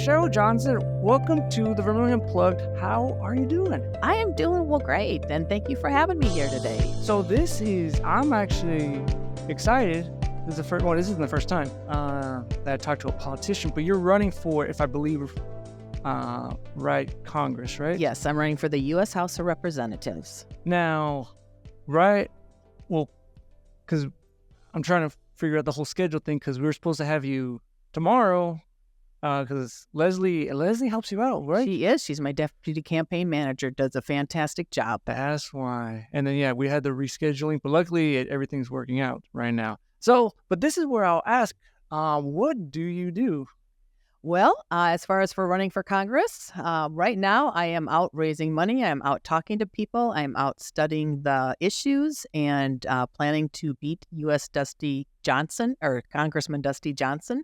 Sheryl Johnson, welcome to the Vermillion Unplugged. How are you doing? I am doing well, great, and thank you for having me here today. So I'm actually excited. This isn't the first time that I talked to a politician, but you're running for, if I believe, Congress, right? Yes, I'm running for the U.S. House of Representatives. Now, because I'm trying to figure out the whole schedule thing, because we were supposed to have you tomorrow, because Leslie helps you out, right? She is. She's my deputy campaign manager, does a fantastic job. That's why. And then, we had the rescheduling, but luckily everything's working out right now. So, but this is where I'll ask, what do you do? Well, as far as for running for Congress, right now I am out raising money. I'm out talking to people. I'm out studying the issues and planning to beat U.S. Congressman Dusty Johnson,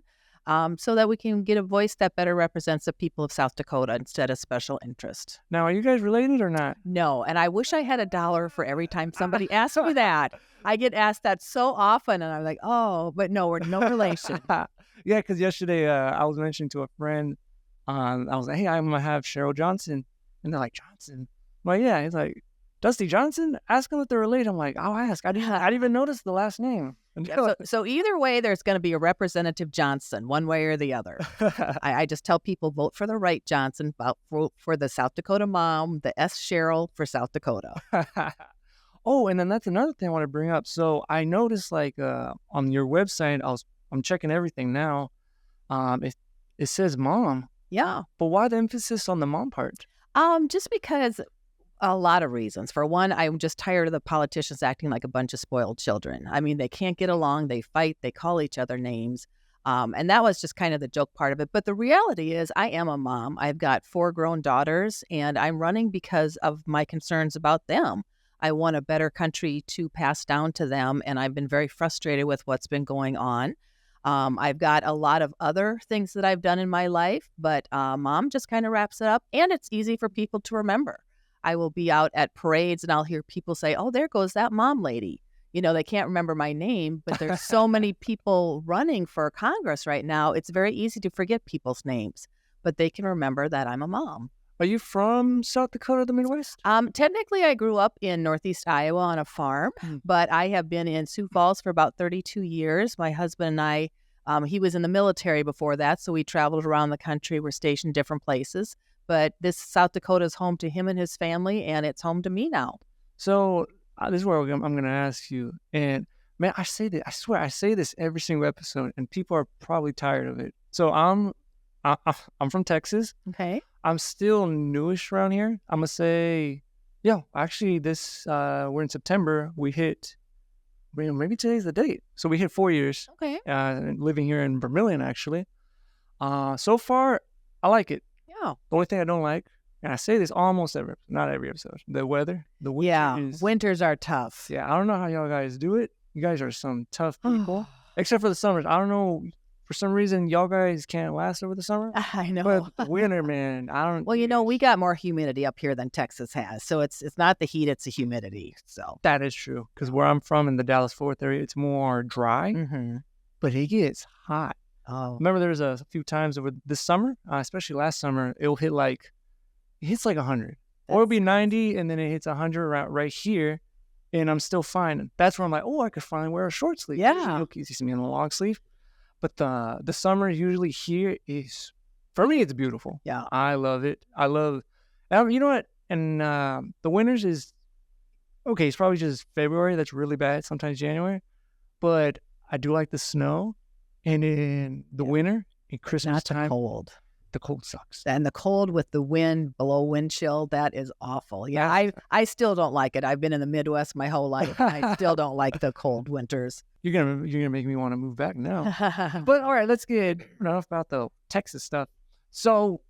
so that we can get a voice that better represents the people of South Dakota instead of special interest. Now, are you guys related or not? No, and I wish I had $1 for every time somebody asks me that. I get asked that so often, and I'm like, oh, but no, we're no relation. Yeah, because yesterday I was mentioning to a friend, I was like, hey, I'm going to have Sheryl Johnson. And they're like, Johnson? I'm like, yeah. He's like, Dusty Johnson? Ask them if they're related. I'm like, I'll ask. I didn't even notice the last name. Yeah, so either way, there's going to be a Representative Johnson, one way or the other. I just tell people, vote for the right Johnson, vote for the South Dakota mom, the S. Sheryl for South Dakota. Oh, and then that's another thing I want to bring up. So I noticed, on your website, I'm checking everything now. It says mom. Yeah. But why the emphasis on the mom part? Just because a lot of reasons. For one, I'm just tired of the politicians acting like a bunch of spoiled children. I mean, they can't get along. They fight. They call each other names. And that was just kind of the joke part of it. But the reality is I am a mom. I've got 4 grown daughters, and I'm running because of my concerns about them. I want a better country to pass down to them, and I've been very frustrated with what's been going on. I've got a lot of other things that I've done in my life, but mom just kind of wraps it up, and it's easy for people to remember. I will be out at parades, and I'll hear people say, oh, there goes that mom lady. You know, they can't remember my name, but there's so many people running for Congress right now. It's very easy to forget people's names, but they can remember that I'm a mom. Are you from South Dakota, the Midwest? Technically, I grew up in Northeast Iowa on a farm, but I have been in Sioux Falls for about 32 years. My husband and I, he was in the military before that, so we traveled around the country. We're stationed different places. But this South Dakota is home to him and his family, and it's home to me now. So this is where I'm going to ask you. And man, I swear I say this every single episode, and people are probably tired of it. So I'm from Texas. Okay. I'm still newish around here. I'm gonna say, actually, we're in September. We hit, maybe today's the date. So we hit 4 years. Okay. Living here in Vermillion, actually. So far, I like it. Yeah. The only thing I don't like, and I say this almost not every episode, the weather. The winter winters are tough. Yeah, I don't know how y'all guys do it. You guys are some tough people, except for the summers. I don't know. For some reason, y'all guys can't last over the summer. I know. But the winter, man, I don't. Well, we got more humidity up here than Texas has. So it's not the heat, it's the humidity. So that is true. Because where I'm from in the Dallas-Fort area, it's more dry, but it gets hot. Oh. Remember there was a few times over this summer, especially last summer, it hits like 100. Or it'll be 90, and then it hits 100 right here, and I'm still fine. That's where I'm like, oh, I could finally wear a short sleeve. Yeah. You see me in a long sleeve. But the summer usually here is, for me, it's beautiful. Yeah. I love it. You know what? And the winters is, okay, it's probably just February that's really bad, sometimes January. But I do like the snow. And in the winter, in Christmas time. Not the cold. The cold sucks. And the cold with the wind, below wind chill, that is awful. Yeah, I still don't like it. I've been in the Midwest my whole life, and I still don't like the cold winters. You're gonna make me want to move back now. But all right, let's get enough about the Texas stuff. So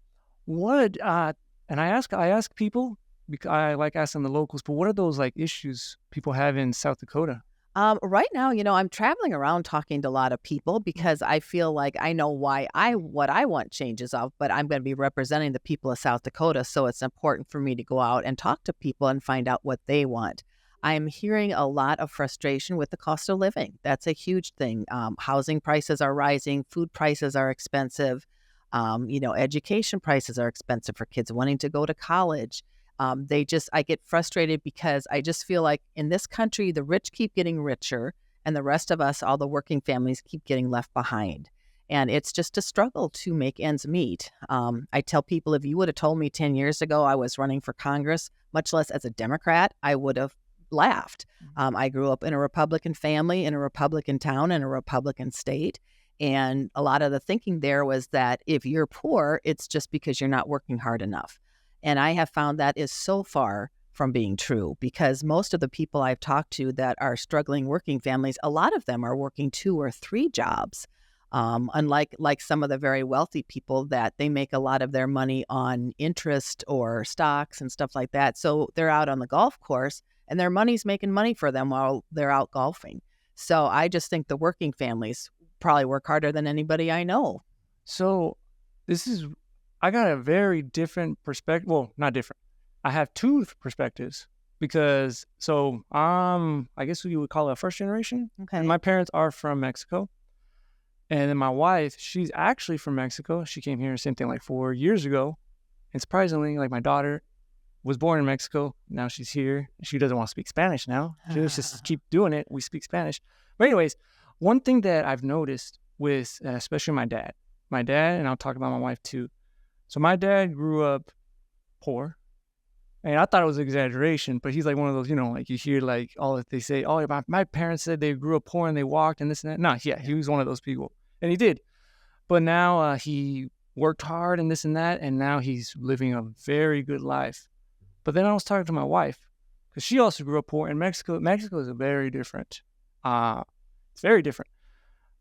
what? And I ask people, because I like asking the locals. But what are those issues people have in South Dakota? Right now, I'm traveling around talking to a lot of people because I feel like I know what I want changes of, but I'm going to be representing the people of South Dakota. So it's important for me to go out and talk to people and find out what they want. I'm hearing a lot of frustration with the cost of living. That's a huge thing. Housing prices are rising. Food prices are expensive. Education prices are expensive for kids wanting to go to college. I get frustrated because I just feel like in this country, the rich keep getting richer and the rest of us, all the working families, keep getting left behind. And it's just a struggle to make ends meet. I tell people, if you would have told me 10 years ago I was running for Congress, much less as a Democrat, I would have laughed. I grew up in a Republican family, in a Republican town, in a Republican state. And a lot of the thinking there was that if you're poor, it's just because you're not working hard enough. And I have found that is so far from being true, because most of the people I've talked to that are struggling working families, a lot of them are working 2 or 3 jobs. Unlike some of the very wealthy people that they make a lot of their money on interest or stocks and stuff like that. So they're out on the golf course and their money's making money for them while they're out golfing. So I just think the working families probably work harder than anybody I know. So I got a very different perspective. Well, not different. I have 2 perspectives because, I guess you would call it a first generation. Okay. And my parents are from Mexico. And then my wife, she's actually from Mexico. She came here, same thing, like 4 years ago. And surprisingly, like my daughter was born in Mexico. Now she's here. She doesn't want to speak Spanish now. She just keep doing it. We speak Spanish. But anyways, one thing that I've noticed with, especially my dad, and I'll talk about my wife too. So my dad grew up poor. And I thought it was an exaggeration, but he's like one of those, like you hear like all that they say, oh, my parents said they grew up poor and they walked and this and that. No, yeah, he was one of those people. And he did. But now he worked hard and this and that, and now he's living a very good life. But then I was talking to my wife, because she also grew up poor in Mexico. Mexico is very different. It's very different.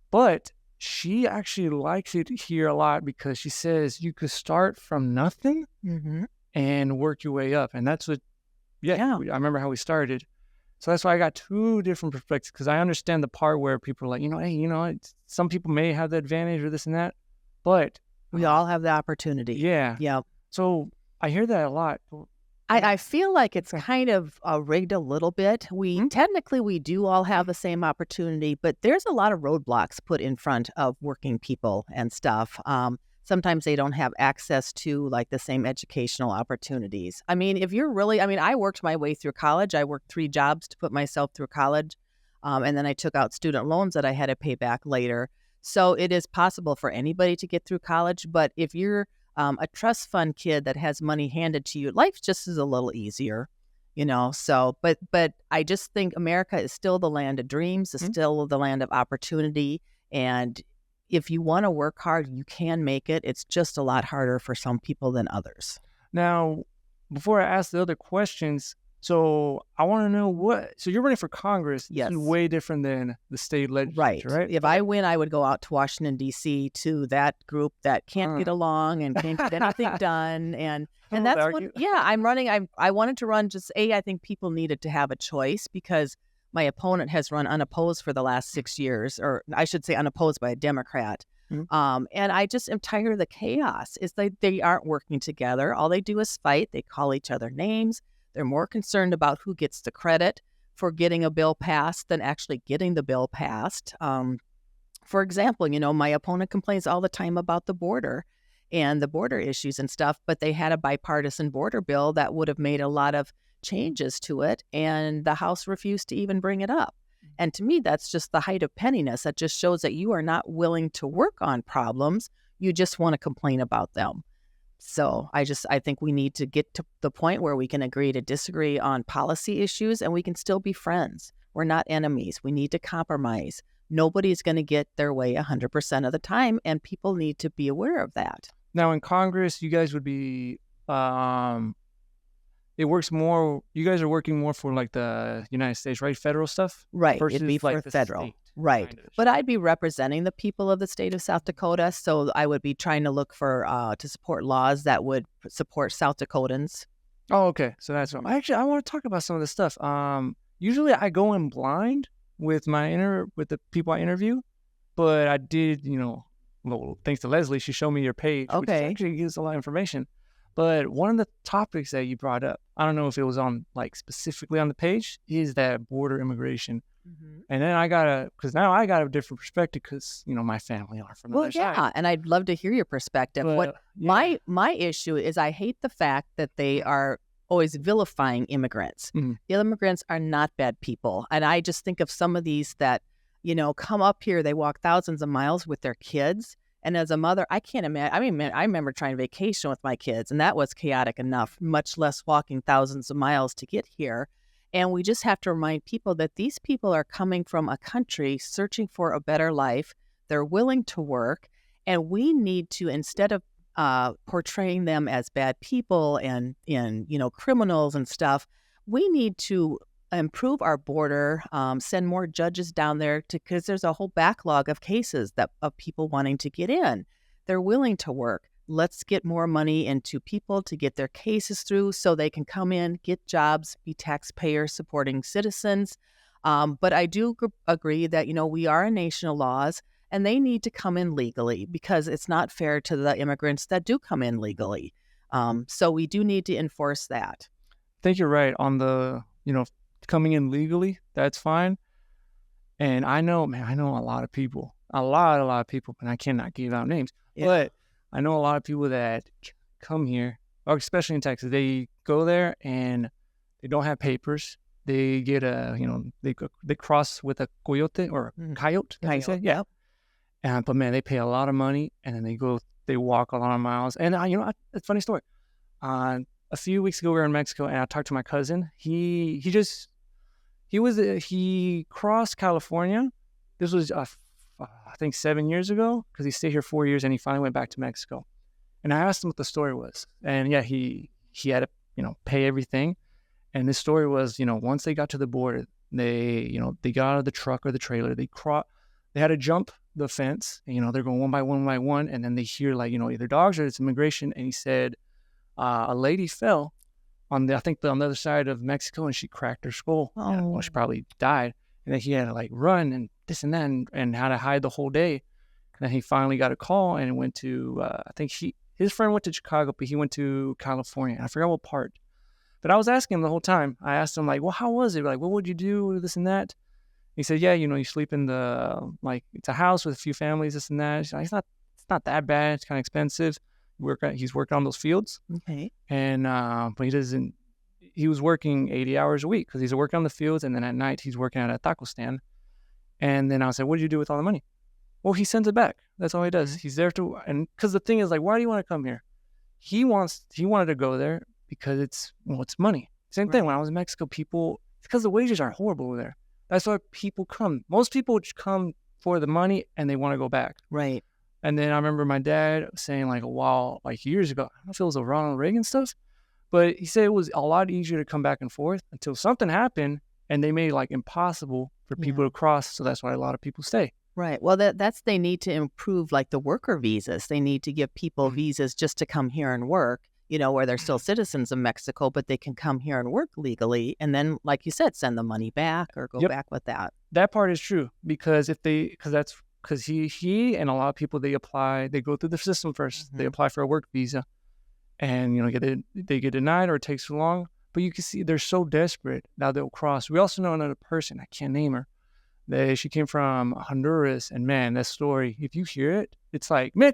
But she actually likes it here a lot because she says you could start from nothing. Mm-hmm. And work your way up. And that's what, I remember how we started. So that's why I got 2 different perspectives, because I understand the part where people are like, hey, some people may have the advantage or this and that, but we all have the opportunity. Yeah. Yeah. So I hear that a lot. I feel like it's kind of rigged a little bit. Technically, we do all have the same opportunity, but there's a lot of roadblocks put in front of working people and stuff. Sometimes they don't have access to like the same educational opportunities. I mean, I worked my way through college. I worked 3 jobs to put myself through college. And then I took out student loans that I had to pay back later. So it is possible for anybody to get through college. But if you're a trust fund kid that has money handed to you, life just is a little easier, So, but I just think America is still the land of dreams, is still the land of opportunity. And if you want to work hard, you can make it. It's just a lot harder for some people than others. Now, before I ask the other questions, so I want to know so you're running for Congress. Yes. This is way different than the state legislature, right? If I win, I would go out to Washington, D.C. to that group that can't get along and can't get anything done. And that's what, I'm running. I wanted to run I think people needed to have a choice, because my opponent has run unopposed for the last 6 years, or I should say unopposed by a Democrat. Mm-hmm. And I just am tired of the chaos. It's like they aren't working together. All they do is fight. They call each other names. They're more concerned about who gets the credit for getting a bill passed than actually getting the bill passed. For example, my opponent complains all the time about the border and the border issues and stuff, but they had a bipartisan border bill that would have made a lot of changes to it, and the House refused to even bring it up. And to me, that's just the height of pettiness. That just shows that you are not willing to work on problems. You just want to complain about them. So I think we need to get to the point where we can agree to disagree on policy issues, and we can still be friends. We're not enemies. We need to compromise. Nobody's going to get their way 100% of the time, and people need to be aware of that. Now in Congress, you guys would be it works more. You guys are working more for like the United States, right? Federal stuff, right? It'd be for federal, right? Kind of. But I'd be representing the people of the state of South Dakota, so I would be trying to look for to support laws that would support South Dakotans. Oh, okay. So that's what I want to talk about some of this stuff. Usually I go in blind with with the people I interview, but I did, well, thanks to Leslie, she showed me your page, which actually gives a lot of information. But one of the topics that you brought up, I don't know if it was on like specifically on the page, is that border immigration. And then because now I got a different perspective because, my family are from the Well, other yeah, side. and I'd love to hear your perspective. But, yeah. My issue is I hate the fact that they are always vilifying immigrants. Mhm. The immigrants are not bad people, and I just think of some of these that come up here. They walk thousands of miles with their kids, and as a mother, I can't imagine. I mean, I remember trying to vacation with my kids, and that was chaotic enough. Much less walking thousands of miles to get here. And we just have to remind people that these people are coming from a country searching for a better life. They're willing to work. And we need to, instead of portraying them as bad people and criminals and stuff, we need to improve our border, send more judges down there because there's a whole backlog of cases of people wanting to get in. They're willing to work. Let's get more money into people to get their cases through so they can come in, get jobs, be taxpayer supporting citizens. But I do agree that, we are a nation of laws and they need to come in legally because it's not fair to the immigrants that do come in legally. So we do need to enforce that. I think you're right on the, coming in legally. That's fine. And I know a lot of people, a lot of people, and I cannot give out names, but I know a lot of people that come here, or especially in Texas, they go there and they don't have papers. They get they cross with a coyote or a coyote. Coyote. Yeah. But man, they pay a lot of money and then they walk a lot of miles. And it's a funny story. A few weeks ago, we were in Mexico and I talked to my cousin. He crossed California. This was, I think 7 years ago, because he stayed here 4 years and he finally went back to Mexico. And I asked him what the story was. And yeah, he had to, pay everything. And the story was, once they got to the border, they got out of the truck or the trailer, they had to jump the fence, and, they're going one by one. And then they hear either dogs or it's immigration. And he said, a lady fell on the other side of Mexico and she cracked her skull. Oh. Well, she probably died. And then he had to run and this and that and had to hide the whole day. And then he finally got a call and went to, I think his friend went to Chicago, but he went to California. I forgot what part. But I was asking him the whole time. I asked him well, how was it? What would you do? This and that. He said, yeah, you sleep in it's a house with a few families, this and that. It's not that bad. It's kind of expensive. He's working on those fields. Okay. And, but he was working 80 hours a week because he's working on the fields. And then at night he's working at a taco stand. And then I said, what did you do with all the money? Well, he sends it back. That's all he does. He's there and because the thing is why do you want to come here? He wanted to go there because it's money. Same thing. When I was in Mexico, because the wages are horrible over there. That's why people come. Most people come for the money and they want to go back. Right. And then I remember my dad saying a while, years ago, I don't know if it was a Ronald Reagan stuff, but he said it was a lot easier to come back and forth until something happened and they made impossible for people to cross. So that's why a lot of people stay. Right. Well, they need to improve the worker visas. They need to give people visas just to come here and work, where they're still citizens of Mexico, but they can come here and work legally. And then, like you said, send the money back or go back with that. That part is true because because he and a lot of people, they go through the system first. Mm-hmm. They apply for a work visa and, they get denied or it takes too long. But you can see they're so desperate now they'll cross. We also know another person. I can't name her. She came from Honduras, and man, that story, if you hear it, it's man,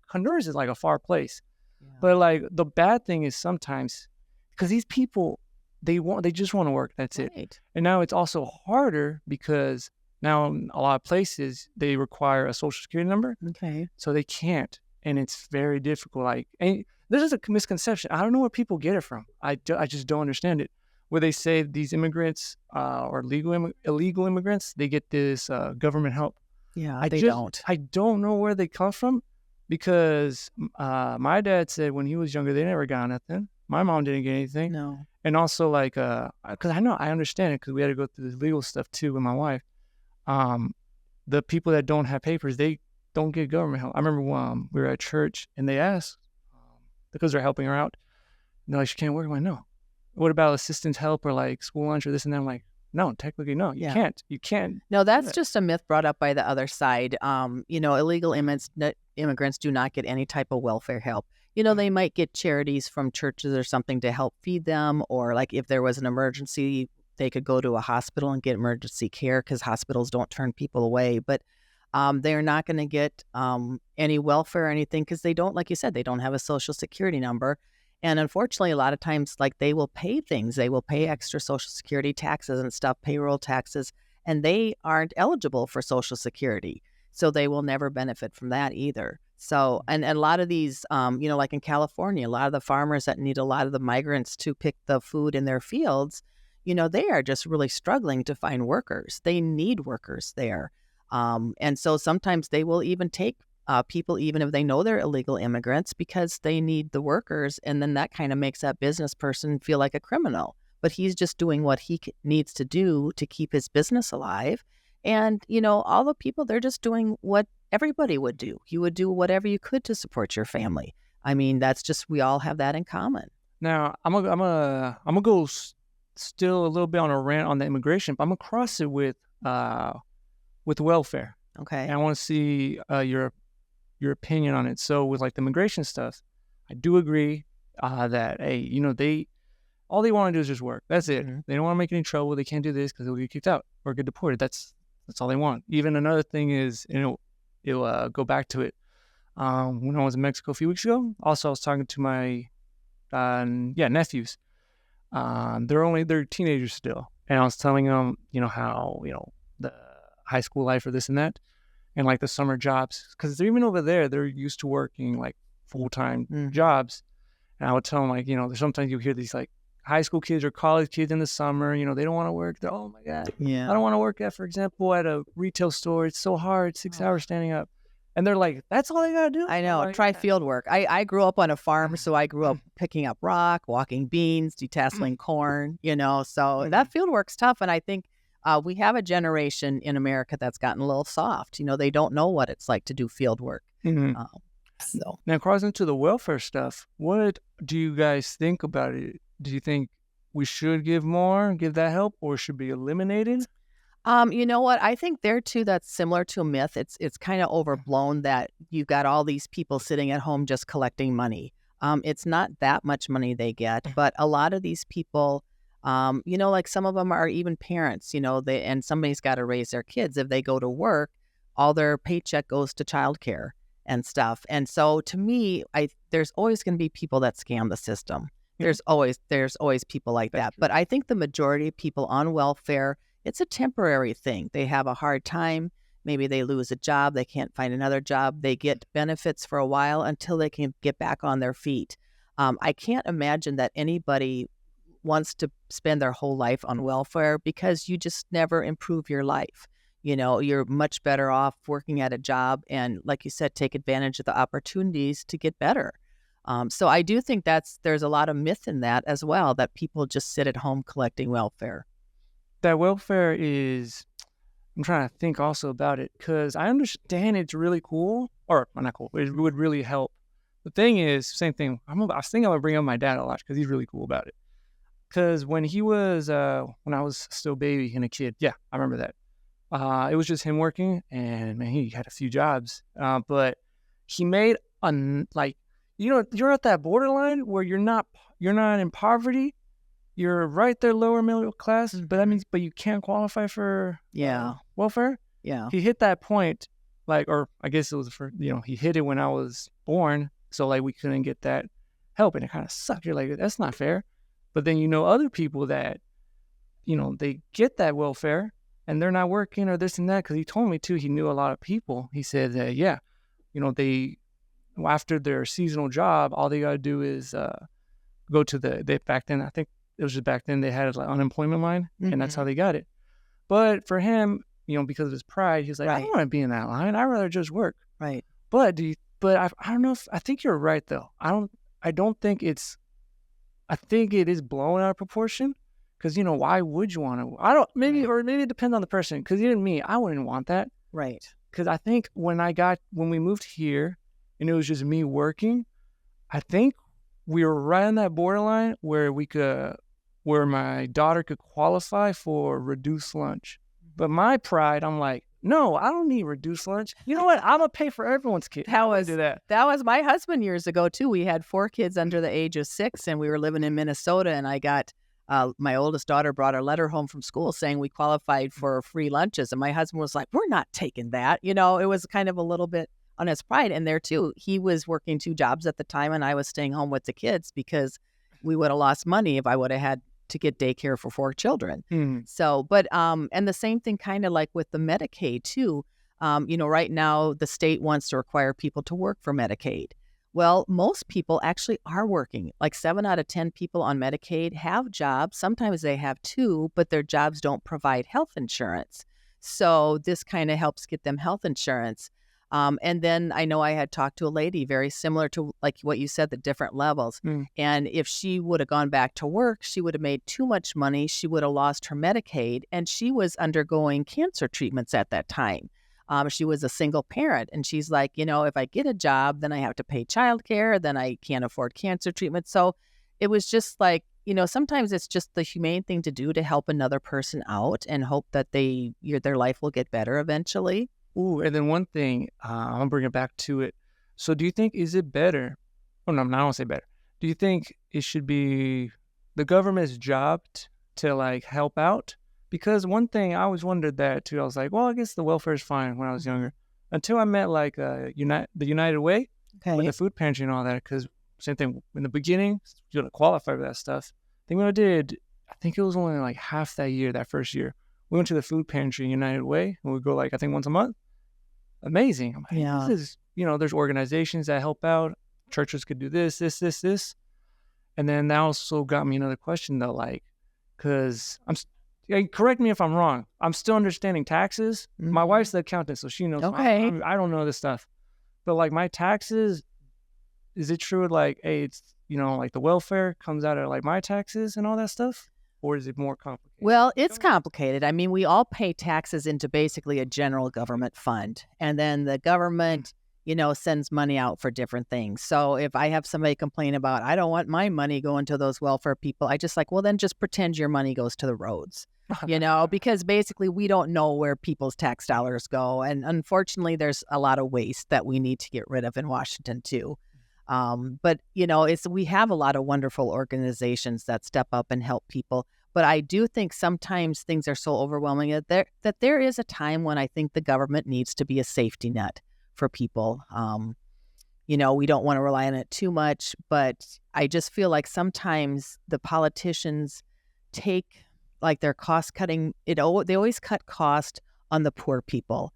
Honduras is a far place. Yeah. But the bad thing is sometimes because these people, they just want to work. That's right. It. And now it's also harder because now in a lot of places they require a social security number. Okay. So they can't, and it's very difficult. And this is a misconception. I don't know where people get it from. I just don't understand it. Where they say these immigrants or illegal immigrants, they get this government help. Yeah, they don't. I don't know where they come from because my dad said when he was younger, they never got nothing. My mom didn't get anything. No. And also because I understand it because we had to go through the legal stuff too with my wife. The people that don't have papers, they don't get government help. I remember when we were at church and they asked because they're helping her out. And they're she can't work. I'm like, no. What about assistance help or school lunch or this and that? I'm like, no, technically, no, you can't. You can't. No, that's just a myth brought up by the other side. Illegal immigrants do not get any type of welfare help. They might get charities from churches or something to help feed them, or if there was an emergency, they could go to a hospital and get emergency care because hospitals don't turn people away. But they're not going to get any welfare or anything because they don't, like you said, they don't have a social security number. And unfortunately, a lot of times, like they will pay things. They will pay extra social security taxes and stuff, payroll taxes, and they aren't eligible for social security. So they will never benefit from that either. So, and a lot of these, like in California, a lot of the farmers that need a lot of the migrants to pick the food in their fields, they are just really struggling to find workers. They need workers there. And so sometimes they will even take people, even if they know they're illegal immigrants, because they need the workers. And then that kind of makes that business person feel like a criminal. But he's just doing what he needs to do to keep his business alive. And, all the people, they're just doing what everybody would do. You would do whatever you could to support your family. I mean, that's just, we all have that in common. Now, I'm gonna go still a little bit on a rant on the immigration, but I'm gonna cross it with welfare. Okay. And I want to see your opinion on it. So with like the immigration stuff, I do agree that all they want to do is just work. That's it. Mm-hmm. They don't want to make any trouble. They can't do this because they'll get kicked out or get deported. That's all they want. Even another thing is, it'll go back to it. When I was in Mexico a few weeks ago, also I was talking to my nephews. They're teenagers still, and I was telling them, how the high school life or this and that, and like the summer jobs, because they're even over there, they're used to working like full-time jobs. And I would tell them, like, sometimes you hear these like high school kids or college kids in the summer, they don't want to work. They're, oh my God, I don't want to work for example, at a retail store. It's so hard, 6 hours standing up. And they're like, that's all they got to do? I know. Try field work. I grew up on a farm, so I grew up picking up rock, walking beans, detasseling corn, so that field work's tough. And I think we have a generation in America that's gotten a little soft. They don't know what it's like to do field work. Mm-hmm. Now, crossing to the welfare stuff, what do you guys think about it? Do you think we should give that help, or should be eliminated? You know what? I think there too, that's similar to a myth. It's kind of overblown that you've got all these people sitting at home just collecting money. It's not that much money they get, but a lot of these people, like some of them are even parents, and somebody's got to raise their kids. If they go to work, all their paycheck goes to childcare and stuff. And so to me, there's always going to be people that scam the system. There's always people like that. But I think the majority of people on welfare, it's a temporary thing. They have a hard time. Maybe they lose a job. They can't find another job. They get benefits for a while until they can get back on their feet. I can't imagine that anybody wants to spend their whole life on welfare because you just never improve your life. You're much better off working at a job and, like you said, take advantage of the opportunities to get better. So I do think there's a lot of myth in that as well, that people just sit at home collecting welfare. That welfare is, I'm trying to think also about it, because I understand it's really cool, or not cool, it would really help. The thing is, same thing, I was thinking I would bring up my dad a lot because he's really cool about it. Because when he was, when I was still a baby and a kid, I remember that. It was just him working, and man, he had a few jobs, but he made you're at that borderline where you're not in poverty, you're right there lower middle class, but you can't qualify for welfare. Yeah, he hit that point, or I guess it was he hit it when I was born, so we couldn't get that help, and it kind of sucked. You're like, that's not fair. But then other people that they get that welfare and they're not working or this and that, because he told me too, he knew a lot of people. He said that they, after their seasonal job, all they got to do is go to back then, I think it was just back then, they had an unemployment line, and that's how they got it. But for him, because of his pride, he's like, I don't want to be in that line. I'd rather just work. Right. But I don't know if, I think you're right though. I think it is blown out of proportion, because why would you want to? Maybe it depends on the person, because even me, I wouldn't want that. Right. Because I think when we moved here and it was just me working, I think we were right on that borderline where where my daughter could qualify for reduced lunch. But my pride, I'm like, no, I don't need reduced lunch. You know what? I'm gonna pay for everyone's kid. That was my husband years ago too. We had 4 kids under the age of 6, and we were living in Minnesota, and I got my oldest daughter brought a letter home from school saying we qualified for free lunches. And my husband was like, we're not taking that. You know, it was kind of a little bit on his pride. And there too, he was working 2 jobs at the time and I was staying home with the kids because we would have lost money if I would have had to get daycare for 4 children. So, but, and the same thing kind of like with the Medicaid too. You know, right now the state wants to require people to work for Medicaid. Well, most people actually are working. Like 7 out of 10 people on Medicaid have jobs. Sometimes they have 2, but their jobs don't provide health insurance. So this kind of helps get them health insurance. And then I know I had talked to a lady very similar to like what you said, the different levels. And if she would have gone back to work, she would have made too much money. She would have lost her Medicaid. And she was undergoing cancer treatments at that time. She was a single parent and she's like, you know, if I get a job, then I have to pay childcare, then I can't afford cancer treatment. So it was just like, you know, sometimes it's just the humane thing to do to help another person out and hope that their life will get better eventually. Ooh, and then one thing, I'm gonna bring it back to it. So do you think, is it better? Oh, no, I don't say better. Do you think it should be the government's job to like help out? Because one thing I always wondered that too. I was like, well, I guess the welfare is fine when I was younger, until I met like the United Way with the food pantry and all that. Because same thing in the beginning, you don't qualify for that stuff. I think what I did, I think it was only like half that year, that first year. We went to the food pantry United Way, and we go like I think once a month. Amazing. I'm like, this is, you know, there's organizations that help out. Churches could do this. And then that also got me another question though, like, because correct me if I'm wrong. I'm still understanding taxes. My wife's the accountant, so she knows. Okay. I don't know this stuff. But like my taxes, is it true like, hey, it's, you know, like the welfare comes out of like my taxes and all that stuff? Or is it more complicated? Well, it's complicated. I mean, we all pay taxes into basically a general government fund. And then the government, you know, sends money out for different things. So if I have somebody complain about, I don't want my money going to those welfare people, I just like, well, then just pretend your money goes to the roads, you know, because basically we don't know where people's tax dollars go. And unfortunately, there's a lot of waste that we need to get rid of in Washington too. But, you know, we have a lot of wonderful organizations that step up and help people. But I do think sometimes things are so overwhelming that there is a time when I think the government needs to be a safety net for people. You know, we don't want to rely on it too much, but I just feel like sometimes the politicians take like their cost cutting. They always cut cost on the poor people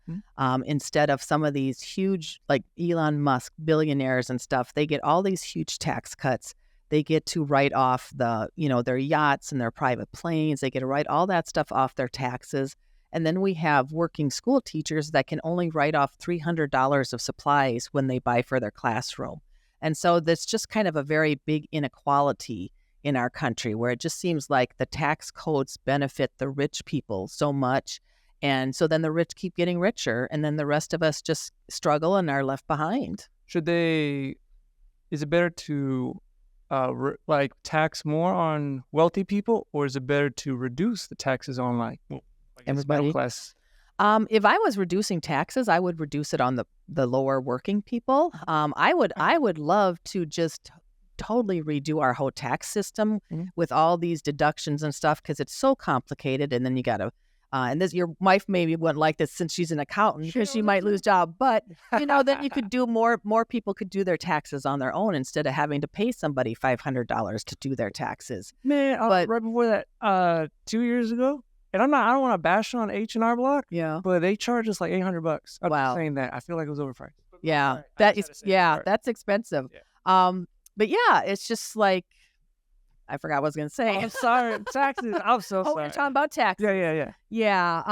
instead of some of these huge, like Elon Musk billionaires and stuff. They get all these huge tax cuts. They get to write off their yachts and their private planes. They get to write all that stuff off their taxes. And then we have working school teachers that can only write off $300 of supplies when they buy for their classroom. And so that's just kind of a very big inequality in our country where it just seems like the tax codes benefit the rich people so much. And so then the rich keep getting richer and then the rest of us just struggle and are left behind. Is it better to like tax more on wealthy people, or is it better to reduce the taxes on like everybody? Middle class? If I was reducing taxes, I would reduce it on the lower working people. I would love to just totally redo our whole tax system with all these deductions and stuff because it's so complicated. And then you got to, and this, your wife maybe wouldn't like this since she's an accountant because she might lose job. But you know, then you could do more people could do their taxes on their own instead of having to pay somebody $500 to do their taxes. Man, right before that, 2 years ago. And I don't want to bash on H&R Block. Yeah. But they charge us like $800. I'm just saying that. I feel like it was overpriced. Yeah. That's expensive. Yeah. But yeah, it's just like, I forgot what I was going to say. I'm sorry. Taxes. I'm so sorry. We're talking about taxes. Yeah. Yeah.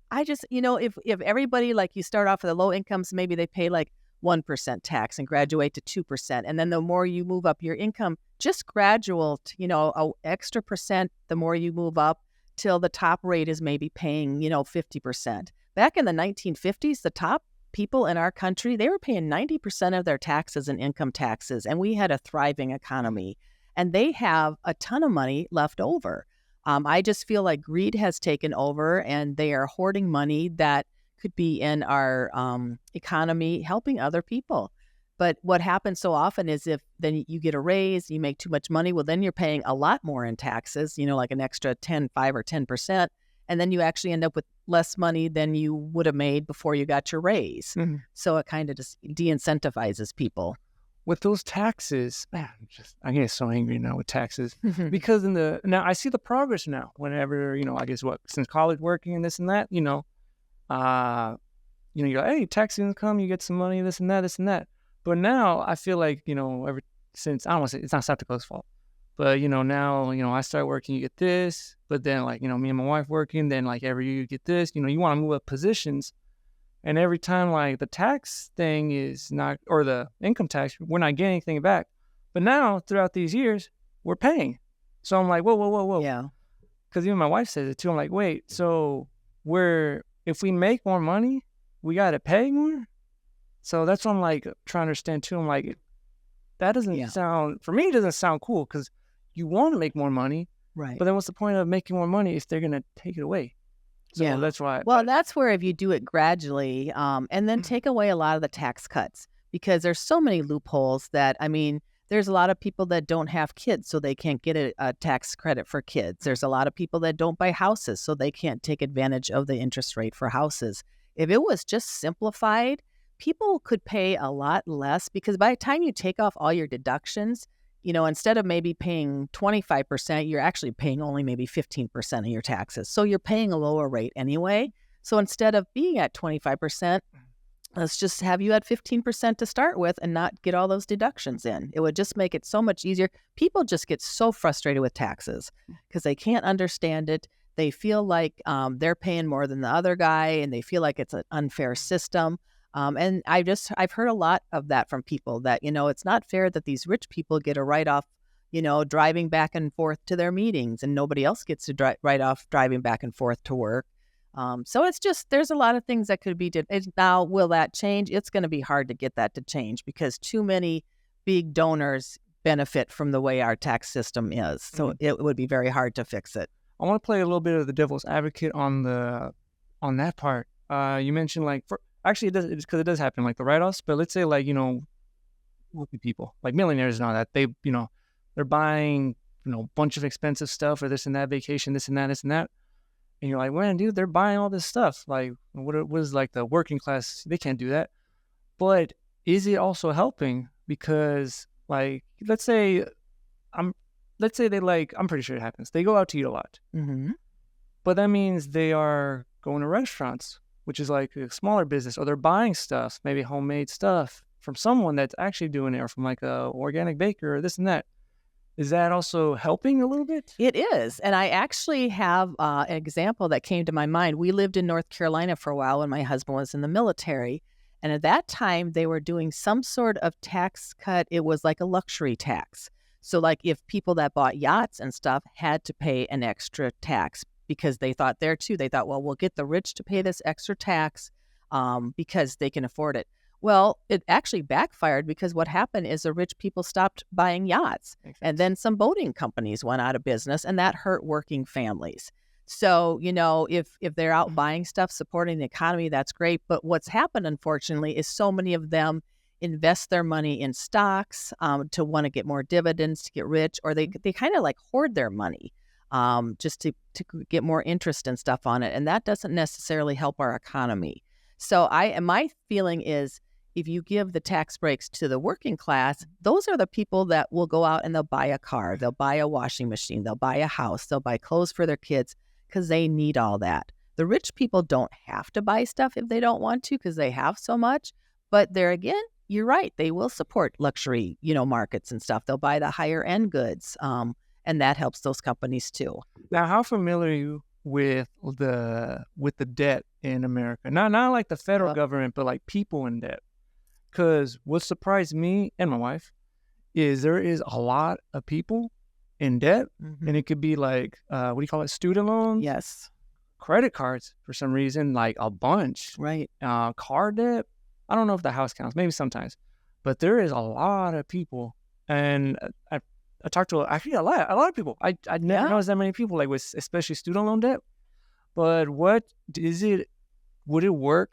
I just, you know, if everybody, like you start off with the low incomes, maybe they pay like 1% tax and graduate to 2%. And then the more you move up your income, just gradual, a extra percent, the more you move up till the top rate is maybe paying, 50%. Back in the 1950s, the top people in our country, they were paying 90% of their taxes in income taxes. And we had a thriving economy. And they have a ton of money left over. I just feel like greed has taken over and they are hoarding money that could be in our economy helping other people. But what happens so often is if then you get a raise, you make too much money, well, then you're paying a lot more in taxes, like an extra 5 or 10%. And then you actually end up with less money than you would have made before you got your raise. Mm-hmm. So it kind of just de-incentivizes people. With those taxes, man, I get so angry now with taxes because now I see the progress now. Whenever I guess since college working and this and that, you go, hey, tax income, you get some money, this and that. But now I feel like ever since I don't want to say it's not South Dakota's fault, but now I start working, you get this, but then me and my wife working, then every year you get this, you want to move up positions. And every time, the tax thing is not, or the income tax, we're not getting anything back. But now, throughout these years, we're paying. So I'm like, whoa. Yeah. Because even my wife says it too. I'm like, wait, so if we make more money, we got to pay more? So that's what I'm trying to understand too. I'm like, that doesn't sound, for me, it doesn't sound cool because you want to make more money. Right. But then what's the point of making more money if they're going to take it away? So that's why. Well, that's where if you do it gradually and then take away a lot of the tax cuts, because there's so many loopholes that, there's a lot of people that don't have kids, so they can't get a tax credit for kids. There's a lot of people that don't buy houses, so they can't take advantage of the interest rate for houses. If it was just simplified, people could pay a lot less, because by the time you take off all your deductions, instead of maybe paying 25%, you're actually paying only maybe 15% of your taxes. So you're paying a lower rate anyway. So instead of being at 25%, let's just have you at 15% to start with and not get all those deductions in. It would just make it so much easier. People just get so frustrated with taxes because they can't understand it. They feel like they're paying more than the other guy, and they feel like it's an unfair system. And I've heard a lot of that from people that, it's not fair that these rich people get a write-off, driving back and forth to their meetings, and nobody else gets to write off driving back and forth to work. So it's just, there's a lot of things that could be done. Now, will that change? It's going to be hard to get that to change because too many big donors benefit from the way our tax system is. So it would be very hard to fix it. I want to play a little bit of the devil's advocate on that part. You mentioned actually, it does, because it does happen, the write-offs. But let's say, wealthy people, millionaires and all that, they, they're buying, a bunch of expensive stuff or this and that, vacation, this and that. And you're like, man, dude, they're buying all this stuff. What is the working class? They can't do that. But is it also helping? Because, let's say I'm pretty sure it happens. They go out to eat a lot. Mm-hmm. But that means they are going to restaurants, which is a smaller business, or they're buying stuff, maybe homemade stuff from someone that's actually doing it, or from a organic baker or this and that. Is that also helping a little bit? It is. And I actually have an example that came to my mind. We lived in North Carolina for a while when my husband was in the military. And at that time, they were doing some sort of tax cut. It was like a luxury tax. So if people that bought yachts and stuff had to pay an extra tax, because they thought well, we'll get the rich to pay this extra tax because they can afford it. Well, it actually backfired, because what happened is the rich people stopped buying yachts. And then some boating companies went out of business, and that hurt working families. So, if they're out buying stuff, supporting the economy, that's great. But what's happened, unfortunately, is so many of them invest their money in stocks to want to get more dividends, to get rich, or they kind of hoard their money just to get more interest and stuff on it. And that doesn't necessarily help our economy. So my feeling is, if you give the tax breaks to the working class, those are the people that will go out and they'll buy a car, they'll buy a washing machine, they'll buy a house, they'll buy clothes for their kids because they need all that. The rich people don't have to buy stuff if they don't want to because they have so much. But there again, you're right, they will support luxury, markets and stuff. They'll buy the higher end goods, and that helps those companies too. Now, how familiar are you with the debt in America? Not like the federal government, but people in debt. Because what surprised me and my wife is there is a lot of people in debt, and it could be what do you call it, student loans? Yes. Credit cards for some reason, a bunch. Right. Car debt. I don't know if the house counts, maybe sometimes, but there is a lot of people, and I talked to actually a lot of people. I never noticed that many people with especially student loan debt. But what is it? Would it work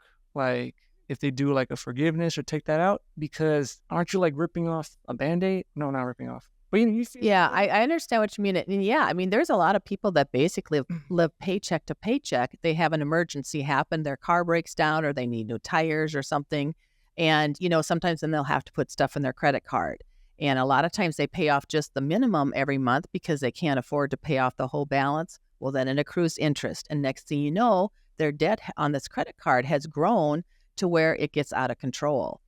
if they do like a forgiveness or take that out? Because aren't you like ripping off a Band-Aid? No, not ripping off. But you see, Yeah, I understand what you mean. And yeah, I mean, there's a lot of people that basically live paycheck to paycheck. They have an emergency happen, their car breaks down, or they need new tires or something. And, sometimes then they'll have to put stuff in their credit card. And a lot of times they pay off just the minimum every month because they can't afford to pay off the whole balance. Well, then it accrues interest. And next thing you know, their debt on this credit card has grown to where it gets out of control.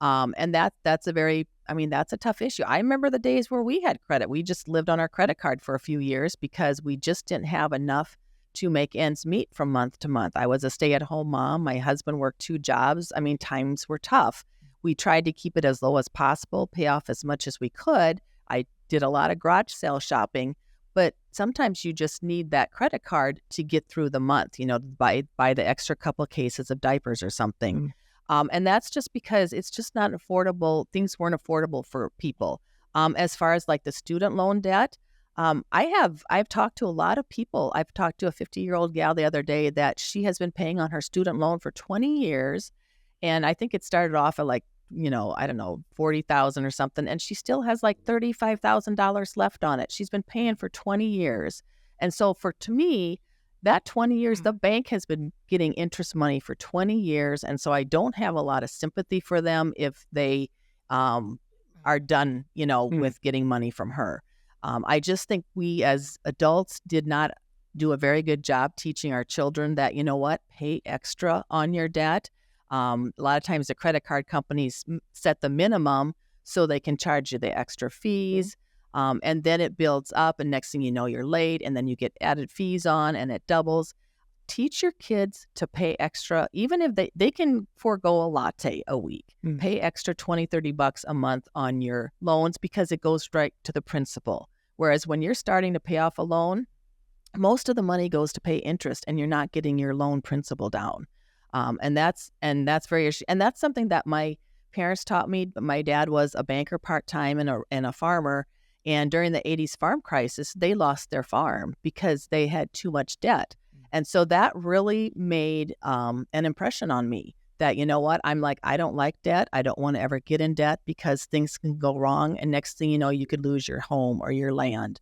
And that's a tough issue. I remember the days where we had credit. We just lived on our credit card for a few years because we just didn't have enough to make ends meet from month to month. I was a stay-at-home mom. My husband worked 2 jobs. I mean, times were tough. We tried to keep it as low as possible, pay off as much as we could. I did a lot of garage sale shopping, but sometimes you just need that credit card to get through the month, buy the extra couple of cases of diapers or something. And that's just because it's just not affordable. Things weren't affordable for people. As far as like the student loan debt, I've talked to a lot of people. I've talked to a 50-year-old gal the other day that she has been paying on her student loan for 20 years. And I think it started off at like, I don't know, 40,000 or something. And she still has like $35,000 left on it. She's been paying for 20 years. And so to me, that 20 years, the bank has been getting interest money for 20 years. And so I don't have a lot of sympathy for them if they are done, with getting money from her. I just think we as adults did not do a very good job teaching our children that, pay extra on your debt. A lot of times the credit card companies set the minimum so they can charge you the extra fees. And then it builds up, and next thing you know, you're late, and then you get added fees on, and it doubles. Teach your kids to pay extra, even if they can forego a latte a week. Pay extra $20-$30 a month on your loans because it goes right to the principal. Whereas when you're starting to pay off a loan, most of the money goes to pay interest, and you're not getting your loan principal down. And that's something that my parents taught me. But my dad was a banker part-time and a farmer. And during the 80s farm crisis, they lost their farm because they had too much debt. And so that really made an impression on me that, I'm like, I don't like debt. I don't want to ever get in debt because things can go wrong. And next thing you know, you could lose your home or your land.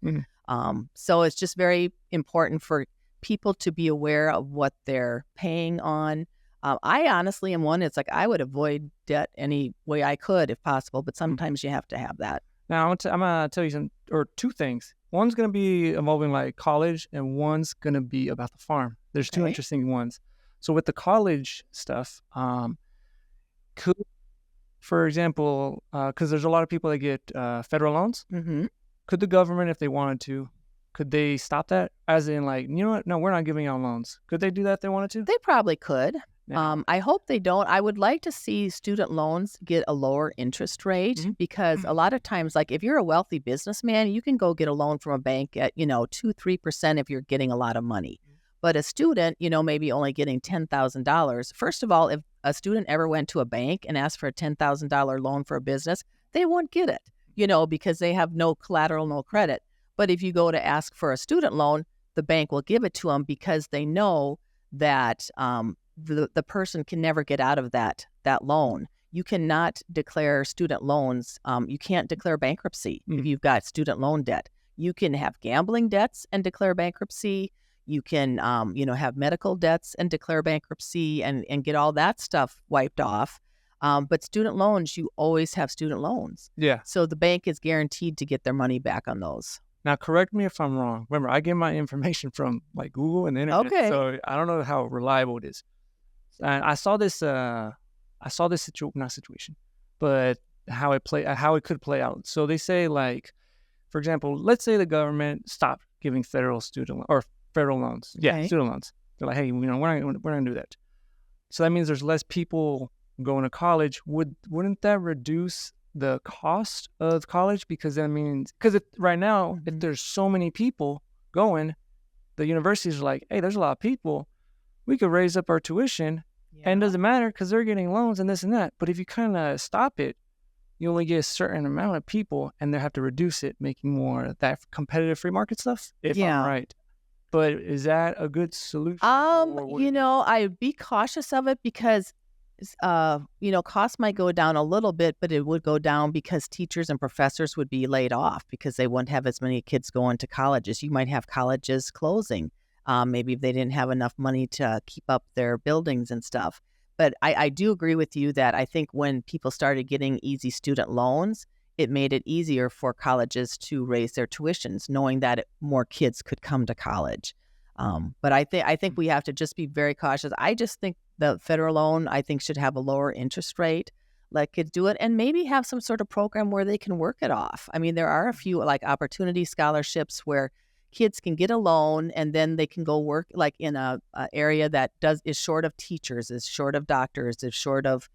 So it's just very important for people to be aware of what they're paying on. I honestly am one, it's like I would avoid debt any way I could if possible, but sometimes you have to have that. Now, I'm going to tell you two things. One's going to be involving like college, and one's going to be about the farm. There's two interesting ones. So with the college stuff, could, for example, because there's a lot of people that get federal loans, could the government, if they wanted to, could they stop that? As in like, you know what? No, we're not giving out loans. Could they do that if they wanted to? They probably could. Yeah. I hope they don't. I would like to see student loans get a lower interest rate because a lot of times, like if you're a wealthy businessman, you can go get a loan from a bank at, 2-3% if you're getting a lot of money. But a student, maybe only getting $10,000. First of all, if a student ever went to a bank and asked for a $10,000 loan for a business, they won't get it, because they have no collateral, no credit. But if you go to ask for a student loan, the bank will give it to them because they know that the person can never get out of that loan. You cannot declare student loans. You can't declare bankruptcy if you've got student loan debt. You can have gambling debts and declare bankruptcy. You can, have medical debts and declare bankruptcy and get all that stuff wiped off. But student loans, you always have student loans. Yeah. So the bank is guaranteed to get their money back on those. Now, correct me if I'm wrong. Remember, I get my information from like Google and the internet. Okay. So I don't know how reliable it is. And I saw this situation, but how it could play out. So they say like, for example, let's say the government stopped giving federal loans. Yeah, Okay. student loans. They're like, hey, we're not gonna do that. So that means there's less people going to college. Wouldn't that reduce the cost of college? Because that means right now, if there's so many people going, the universities are like, hey, there's a lot of people. We could raise up our tuition, and it doesn't matter because they're getting loans and this and that. But if you kind of stop it, you only get a certain amount of people, and they have to reduce it, making more of that competitive free market stuff, if I'm right. But is that a good solution? I'd be cautious of it because Costs might go down a little bit, but it would go down because teachers and professors would be laid off because they wouldn't have as many kids going to colleges. You might have colleges closing. Maybe if they didn't have enough money to keep up their buildings and stuff. But I do agree with you that I think when people started getting easy student loans, it made it easier for colleges to raise their tuitions, knowing that more kids could come to college. But I think we have to just be very cautious. I just think the federal loan, I think, should have a lower interest rate. Let kids do it and maybe have some sort of program where they can work it off. I mean, there are a few like opportunity scholarships where kids can get a loan and then they can go work like in a area that is short of teachers, is short of doctors, is short of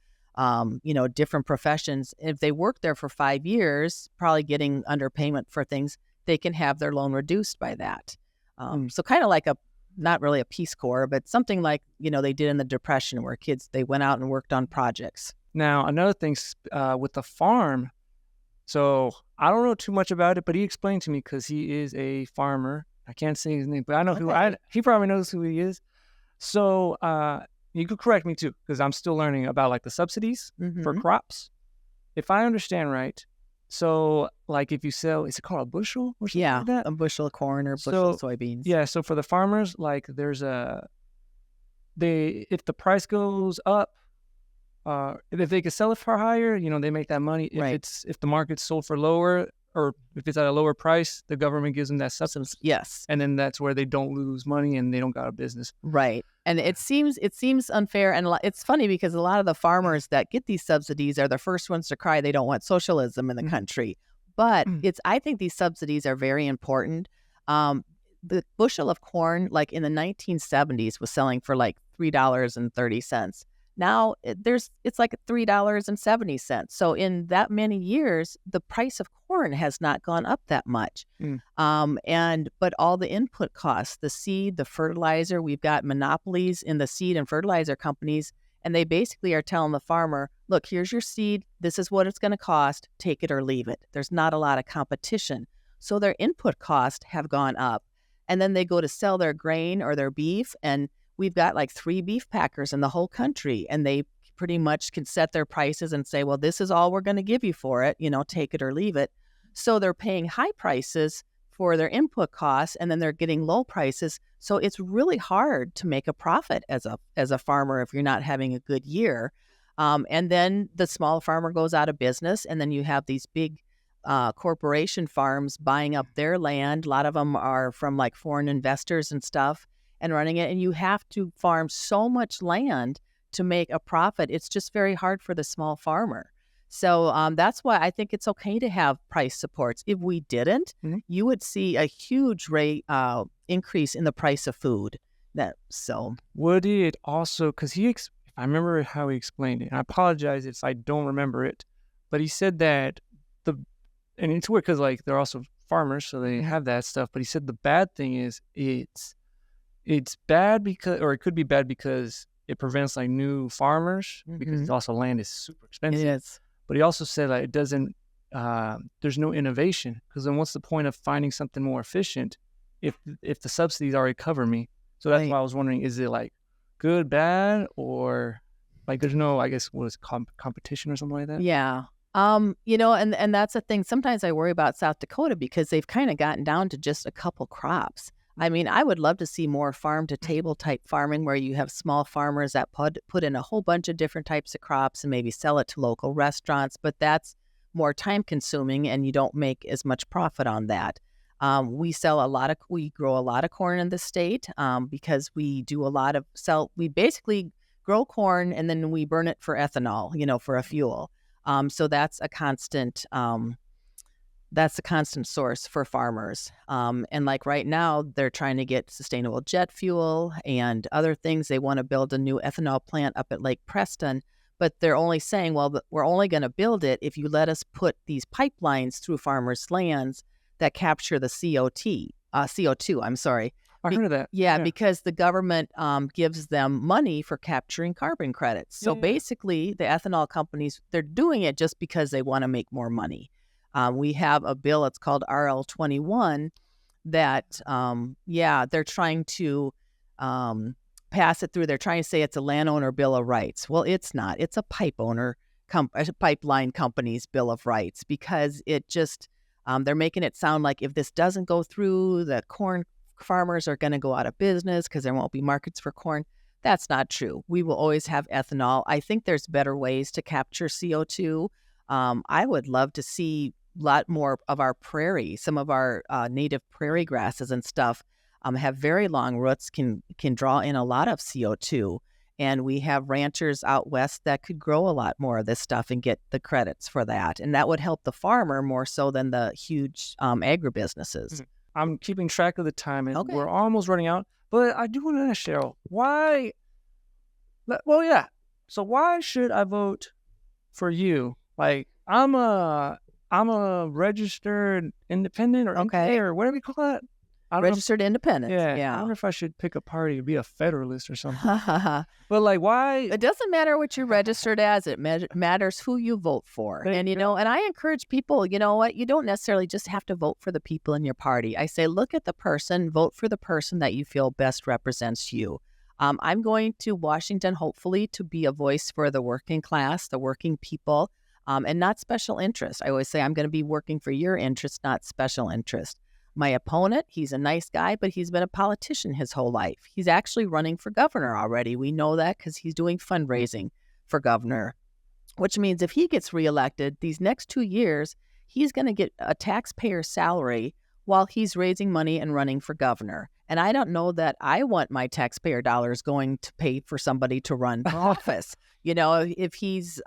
different professions. If they work there for 5 years, probably getting underpayment for things, they can have their loan reduced by that. So kind of like not really a Peace Corps, but something like, they did in the Depression where they went out and worked on projects. Now, another thing with the farm, so I don't know too much about it, but he explained to me because he is a farmer. I can't say his name, but I know he probably knows who he is. So you could correct me too, because I'm still learning about like the subsidies for crops. If I understand right, so like if you sell, is it called a bushel or something like that? A bushel of corn or bushel of soybeans. Yeah, so for the farmers, like there's if the price goes up, if they could sell it for higher, they make that money. If the market's sold for lower, or if it's at a lower price, the government gives them that subsidy. Yes. And then that's where they don't lose money and they don't got a business. Right. And it seems unfair. And it's funny because a lot of the farmers that get these subsidies are the first ones to cry they don't want socialism in the country. But I think these subsidies are very important. The bushel of corn, like in the 1970s, was selling for like $3.30. Now it's like $3.70. So in that many years, the price of corn has not gone up that much. But all the input costs, the seed, the fertilizer, we've got monopolies in the seed and fertilizer companies, and they basically are telling the farmer, look, here's your seed. This is what it's going to cost. Take it or leave it. There's not a lot of competition. So their input costs have gone up. And then they go to sell their grain or their beef, and we've got like 3 beef packers in the whole country, and they pretty much can set their prices and say, well, this is all we're going to give you for it, take it or leave it. So they're paying high prices for their input costs, and then they're getting low prices. So it's really hard to make a profit as a farmer if you're not having a good year. And then the small farmer goes out of business, and then you have these big corporation farms buying up their land. A lot of them are from like foreign investors and stuff, and running it. And you have to farm so much land to make a profit. It's just very hard for the small farmer. So that's why I think it's okay to have price supports. If we didn't, you would see a huge rate increase in the price of food. Would it also, because I remember how he explained it, and I apologize if I don't remember it, but he said that and it's weird because like they're also farmers, so they have that stuff. But he said the bad thing is it's bad because, or it could be bad because it prevents like new farmers because also land is super expensive. It is. But he also said like it doesn't. There's no innovation, because then what's the point of finding something more efficient if the subsidies already cover me? So that's why I was wondering, is it like good, bad, or like there's no, I guess, what is competition or something like that? Yeah. And that's the thing. Sometimes I worry about South Dakota because they've kind of gotten down to just a couple crops. I mean, I would love to see more farm to table type farming where you have small farmers that put in a whole bunch of different types of crops and maybe sell it to local restaurants, but that's more time consuming and you don't make as much profit on that. We grow a lot of corn in the state because we basically grow corn and then we burn it for ethanol, for a fuel. So that's a constant source for farmers. And like right now, they're trying to get sustainable jet fuel and other things. They want to build a new ethanol plant up at Lake Preston, but they're only saying, well, we're only going to build it if you let us put these pipelines through farmers' lands that capture the CO2. I'm sorry. I heard of that. Yeah, because the government gives them money for capturing carbon credits. So basically, the ethanol companies, they're doing it just because they want to make more money. We have a bill, it's called RL21, that, they're trying to pass it through. They're trying to say it's a landowner bill of rights. Well, it's not. It's a pipeline company's bill of rights, because it just they're making it sound like if this doesn't go through, the corn farmers are going to go out of business because there won't be markets for corn. That's not true. We will always have ethanol. I think there's better ways to capture CO2. I would love to see a lot more of our prairie, some of our native prairie grasses and stuff have very long roots, can draw in a lot of CO2. And we have ranchers out west that could grow a lot more of this stuff and get the credits for that. And that would help the farmer more so than the huge agribusinesses. I'm keeping track of the time, and Okay. we're almost running out. But I do want to ask Sheryl, why? Well, yeah. So why should I vote for you? Like, I'm a registered independent or Okay. NK or whatever you call it. I don't know. Registered independent. I Yeah. wonder if I should pick a party to be a Federalist or something. But like, why? It doesn't matter what you're registered as. It matters who you vote for. There And, you go. and I encourage people, you know what? You don't necessarily just have to vote for the people in your party. I say, look at the person, vote for the person that you feel best represents you. I'm going to Washington, hopefully, to be a voice for the working class, the working people, and not special interest. I always say I'm going to be working for your interest, not special interest. My opponent, he's a nice guy, but he's been a politician his whole life. He's actually running for governor already. We know that because he's doing fundraising for governor, which means if he gets reelected, these next 2 years, he's going to get a taxpayer salary while he's raising money and running for governor. And I don't know that I want my taxpayer dollars going to pay for somebody to run for office. If he's,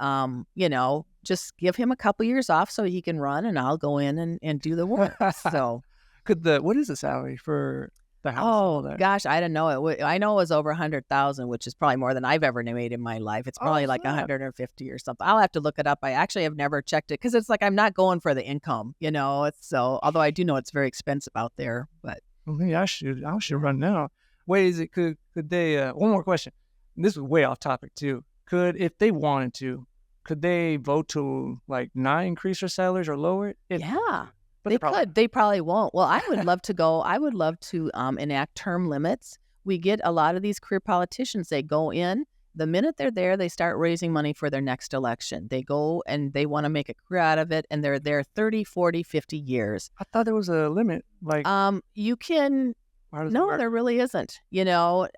just give him a couple years off so he can run, and I'll go in and do the work. So. What is the salary for the house? Oh, gosh, I don't know. I know it was over 100,000, which is probably more than I've ever made in my life. It's probably like snap. 150 or something. I'll have to look it up. I actually have never checked it because it's like I'm not going for the income, although I do know it's very expensive out there. But Well, maybe I should run now. Wait, could they? One more question. This is way off topic too. If they wanted to, could they vote to like not increase their salaries or lower it? yeah. But They could. They probably won't. Well, I would love to go. I would love to enact term limits. We get a lot of these career politicians. They go in. The minute they're there, they start raising money for their next election. They go and they want to make a career out of it, and they're there 30, 40, 50 years. I thought there was a limit. Like, You can. how does it No, work? there really isn't. Statewide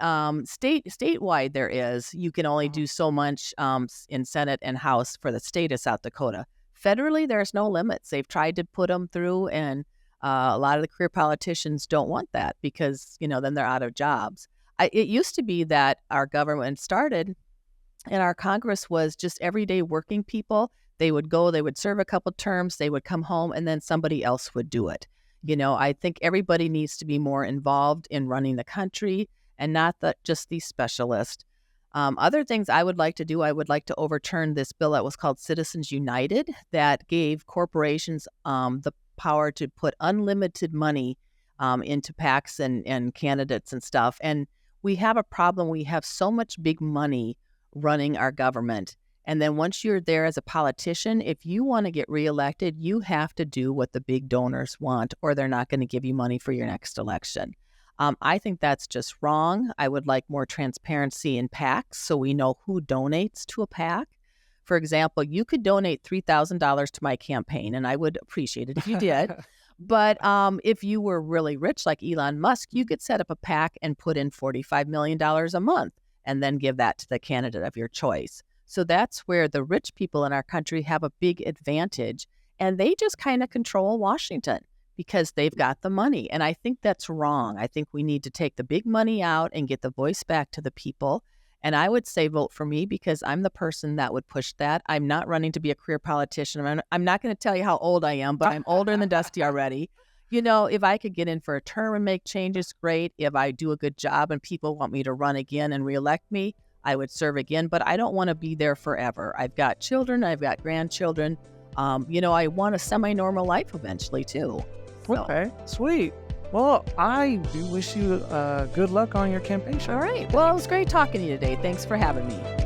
there is. You can only do so much in Senate and House for the state of South Dakota. Federally, there's no limits. They've tried to put them through, and a lot of the career politicians don't want that because, then they're out of jobs. It used to be that our government started and our Congress was just everyday working people. They would go, they would serve a couple terms, they would come home, and then somebody else would do it. I think everybody needs to be more involved in running the country and not just the specialist. Other things I would like to do, I would like to overturn this bill that was called Citizens United that gave corporations the power to put unlimited money into PACs and candidates and stuff. And we have a problem. We have so much big money running our government. And then once you're there as a politician, if you want to get reelected, you have to do what the big donors want, or they're not going to give you money for your next election. I think that's just wrong. I would like more transparency in PACs so we know who donates to a PAC. For example, you could donate $3,000 to my campaign, and I would appreciate it if you did. But if you were really rich like Elon Musk, you could set up a PAC and put in $45 million a month and then give that to the candidate of your choice. So that's where the rich people in our country have a big advantage, and they just kind of control Washington because they've got the money. And I think that's wrong. I think we need to take the big money out and get the voice back to the people. And I would say vote for me because I'm the person that would push that. I'm not running to be a career politician. I'm not going to tell you how old I am, but I'm older than Dusty already. If I could get in for a term and make changes, great. If I do a good job and people want me to run again and reelect me, I would serve again. But I don't want to be there forever. I've got children. I've got grandchildren. I want a semi-normal life eventually, too. So. Okay, sweet. Well, I do wish you good luck on your campaign show. All right. Well, it was great talking to you today. Thanks for having me.